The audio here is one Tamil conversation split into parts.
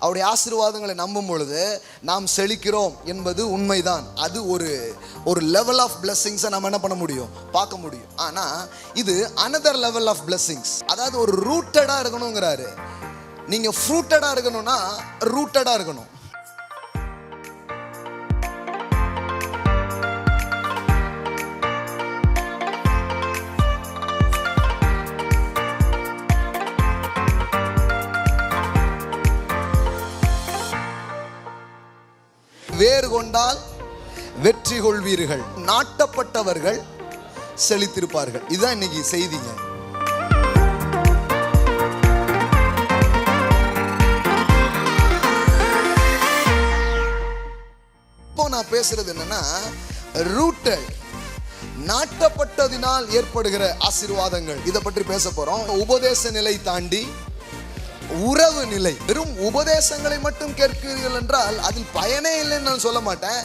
அவருடைய ஆசீர்வாதங்களை நம்பும் பொழுது நாம் செழிக்கிறோம் என்பது உண்மைதான். அது ஒரு லெவல் ஆஃப் பிளெஸிங்ஸை நம்ம என்ன பண்ண முடியும், பார்க்க முடியும். ஆனால் இது அனதர் லெவல் ஆஃப் பிளெஸிங்ஸ். அதாவது ஒரு ரூட்டடாக இருக்கணுங்கிறாரு. நீங்கள் ஃப்ரூட்டடாக இருக்கணும்னா ரூட்டடாக இருக்கணும். வேறு கொண்டால் வெற்றி கொள்வீர்கள், நாட்டப்பட்டவர்கள் செழித்திருப்பார்கள். இதுதான் இன்னைக்கு செய்திங்க. இப்போ நான் பேசுறது என்னன்னா, ரூட்டட், நாட்டப்பட்டதினால் ஏற்படுகிற ஆசீர்வாதங்கள், இதை பற்றி பேச போறோம். உபதேச நிலை தாண்டி உறவு நிலை. வெறும் உபதேசங்களை மட்டும் கேட்கிறீர்கள் என்றால் அதில் பயனே இல்லைன்னு நான் சொல்ல மாட்டேன்.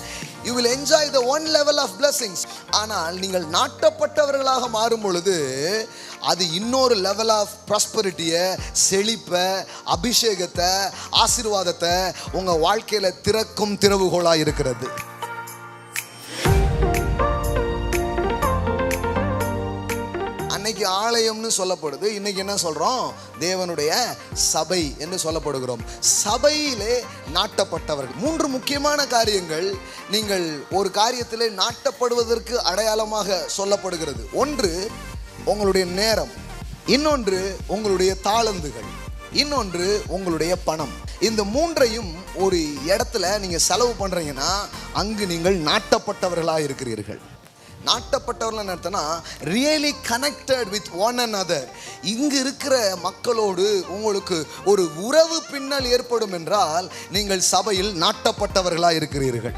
You will enjoy the one level of blessings. ஆனால் நீங்கள் நாட்டப்பட்டவர்களாக மாறும் பொழுது அது இன்னொரு லெவல் ஆஃப் ப்ராஸ்பரிட்டியை, செழிப்பை, அபிஷேகத்தை, ஆசீர்வாதத்தை உங்க வாழ்க்கையில திறக்கும் திறவுகோலாக இருக்கிறது. அன்னைக்கு ஆலயம்னு சொல்லப்படுது, இன்னைக்கு என்ன சொல்றோம், தேவனுடைய சபை என்று சொல்லப்படுகிறோம். சபையிலே நாட்டப்பட்டவர்கள். 3 முக்கியமான காரியங்கள் நீங்கள் ஒரு காரியத்திலே நாட்டப்படுவதற்கு அடையாளமாக சொல்லப்படுகிறது. ஒன்று உங்களுடைய நேரம், இன்னொன்று உங்களுடைய தாளந்துகள், இன்னொன்று உங்களுடைய பணம். இந்த 3ஐயும் ஒரு இடத்துல நீங்க செலவு பண்றீங்கன்னா அங்கு நீங்கள் நாட்டப்பட்டவர்களாக இருக்கிறீர்கள். நாட்டப்பட்டவர்கள் நடத்தினா really connected with one another. இங்கு இருக்கிற மக்களோடு உங்களுக்கு ஒரு உறவு பின்னல் ஏற்படும் என்றால் நீங்கள் சபையில் நாட்டப்பட்டவர்களாக இருக்கிறீர்கள்.